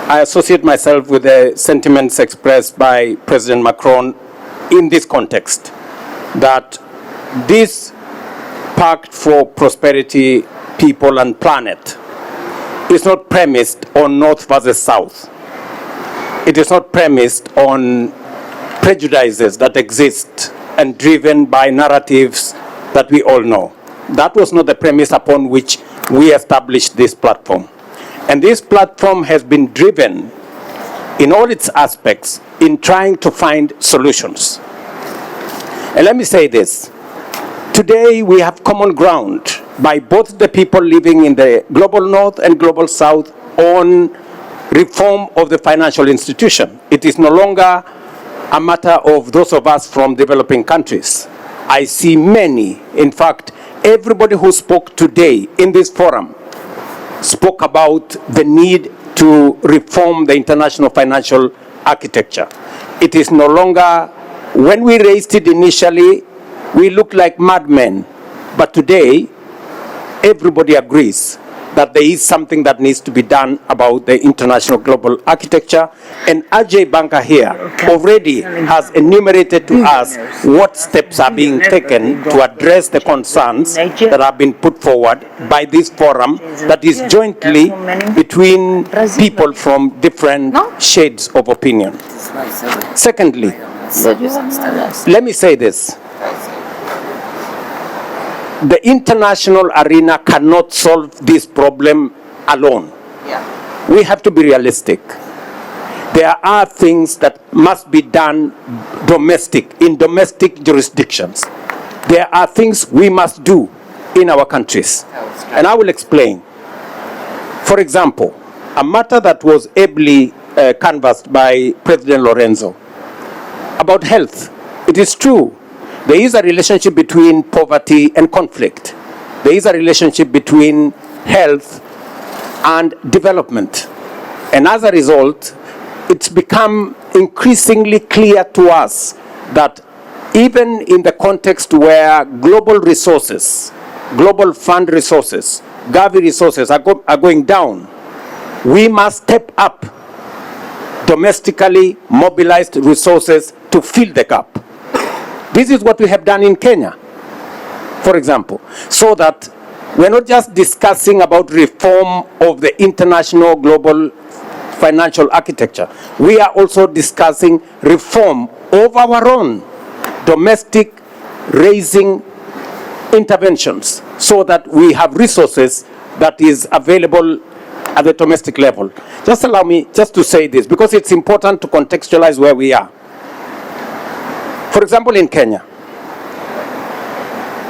I associate myself with the sentiments expressed by President Macron in this context, that this Pact for Prosperity, People and Planet is not premised on North versus South. It is not premised on prejudices that exist and driven by narratives that we all know. That was not the premise upon which we established this platform. And this platform has been driven in all its aspects in trying to find solutions. And let me say this. Today we have common ground by both the people living in the global north and global south on reform of the financial institution. It is no longer a matter of those of us from developing countries. I see many, in fact, everybody who spoke today in this forum spoke about the need to reform the international financial architecture. It is no longer, when we raised it initially, we looked like madmen, but today everybody agrees that there is something that needs to be done about the international global architecture. And Ajay Banka here already has enumerated to us what steps are being taken to address the concerns that have been put forward by this forum that is jointly between people from different shades of opinion. Secondly, let me say this. The international arena cannot solve this problem alone. We have to be realistic. There are things that must be done in domestic jurisdictions. There are things we must do in our countries. And I will explain. For example, a matter that was ably canvassed by President Lorenzo about health. It is true. There is a relationship between poverty and conflict. There is a relationship between health and development. And as a result, it's become increasingly clear to us that even in the context where global resources, global fund resources, Gavi resources are going down, we must step up domestically mobilized resources to fill the gap. This is what we have done in Kenya, for example, so that we're not just discussing about reform of the international global financial architecture. We are also discussing reform of our own domestic raising interventions so that we have resources that is available at the domestic level. Just allow me just to say this because it's important to contextualize where we are. For example, in Kenya,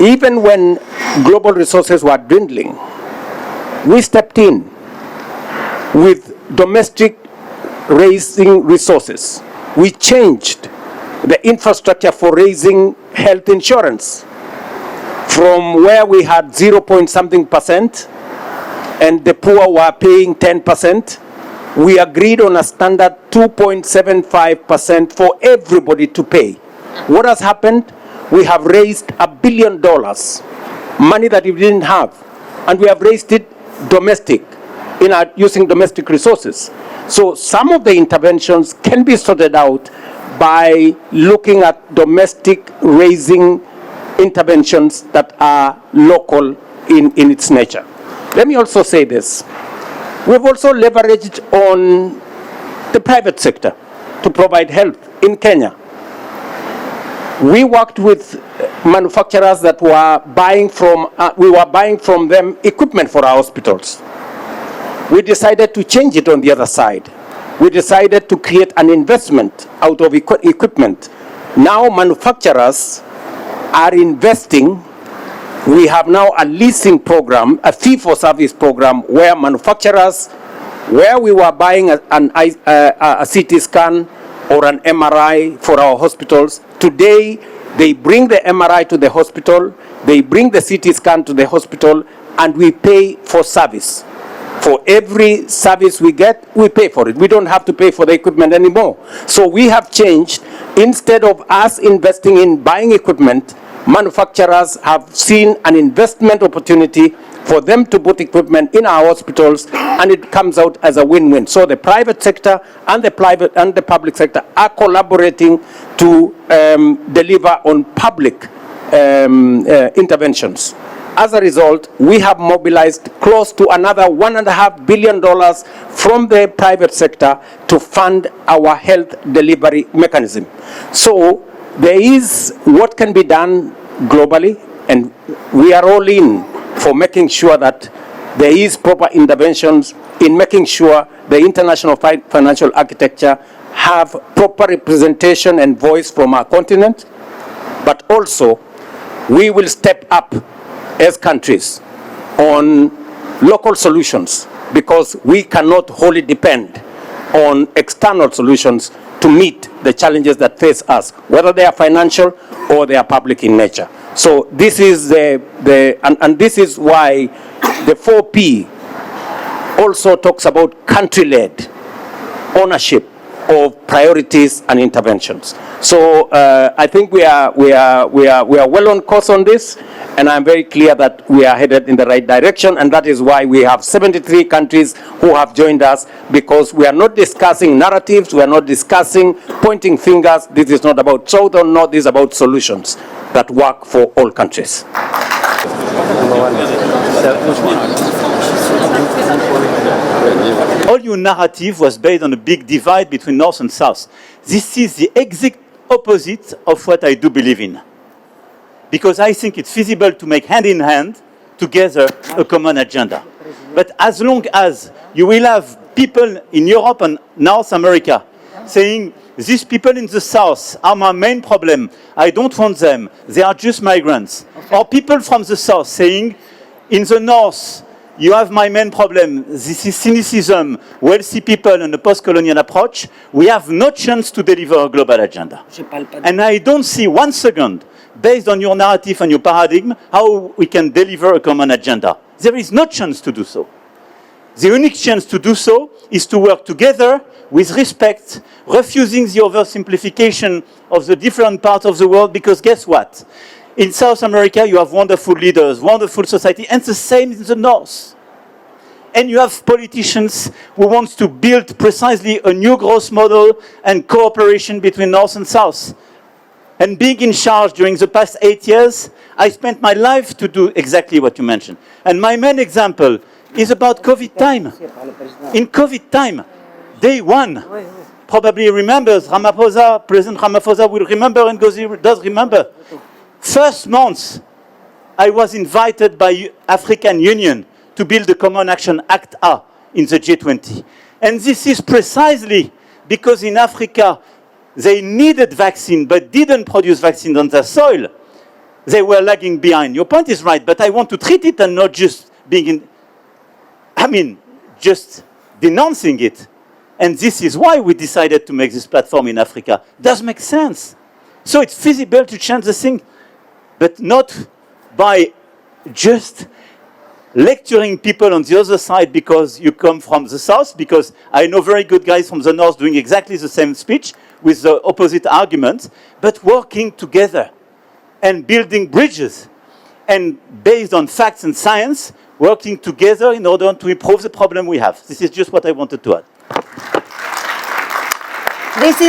even when global resources were dwindling, we stepped in with domestic raising resources. We changed the infrastructure for raising health insurance from where we had 0 point something percent and the poor were paying 10%. We agreed on a standard 2.75% for everybody to pay. What has happened? We have raised $1 billion, money that we didn't have, and we have raised it domestic, using domestic resources. So some of the interventions can be sorted out by looking at domestic raising interventions that are local in its nature. Let me also say this. We've also leveraged on the private sector to provide help in Kenya. We worked with manufacturers that were buying from, we were buying from them equipment for our hospitals. We decided to change it on the other side. We decided to create an investment out of equipment. Now manufacturers are investing. We have now a leasing program, a fee-for-service program, where manufacturers, where we were buying a CT scan or an MRI for our hospitals, today they bring the MRI to the hospital, they bring the CT scan to the hospital, and we pay for service. For every service we get, we pay for it. We don't have to pay for the equipment anymore. So we have changed. Instead of us investing in buying equipment, manufacturers have seen an investment opportunity for them to put equipment in our hospitals, and it comes out as a win-win. So the private sector and the public sector are collaborating to deliver on public interventions. As a result, we have mobilized close to another $1.5 billion from the private sector to fund our health delivery mechanism. So there is what can be done globally, and we are all in for making sure that there is proper interventions in making sure the international financial architecture have proper representation and voice from our continent, but also we will step up as countries on local solutions, because we cannot wholly depend on external solutions to meet the challenges that face us, whether they are financial or they are public in nature. So this is and this is why the 4P also talks about country-led ownership of priorities and interventions. So I think we are well on course on this, and I'm very clear that we are headed in the right direction, and that is why we have 73 countries who have joined us, because we are not discussing narratives, we are not discussing pointing fingers. This is not about south or north, this is about solutions that work for all countries. All your narrative was based on a big divide between North and South. This is the exact opposite of what I do believe in. Because I think it's feasible to make hand in hand together a common agenda. But as long as you will have people in Europe and North America saying, these people in the South are my main problem, I don't want them, they are just migrants. Or people from the South saying, in the North, you have my main problem, this is cynicism, wealthy people and a post-colonial approach, we have no chance to deliver a global agenda. And I don't see 1 second, based on your narrative and your paradigm, how we can deliver a common agenda. There is no chance to do so. The unique chance to do so is to work together with respect, refusing the oversimplification of the different parts of the world, because guess what? In South America, you have wonderful leaders, wonderful society, and the same in the North. And you have politicians who want to build precisely a new growth model and cooperation between North and South. And being in charge during the past 8 years, I spent my life to do exactly what you mentioned. And my main example is about COVID time. In COVID time, day one, probably remembers, President Ramaphosa will remember, and Ngozi does remember. First month, I was invited by African Union to build the Common Action Act A in the G20. And this is precisely because in Africa, they needed vaccine, but didn't produce vaccine on their soil. They were lagging behind. Your point is right, but I want to treat it and not just just denouncing it. And this is why we decided to make this platform in Africa. Does make sense. So it's feasible to change the thing, but not by just lecturing people on the other side because you come from the South, because I know very good guys from the North doing exactly the same speech with the opposite arguments, but working together and building bridges and based on facts and science, working together in order to improve the problem we have. This is just what I wanted to add. This is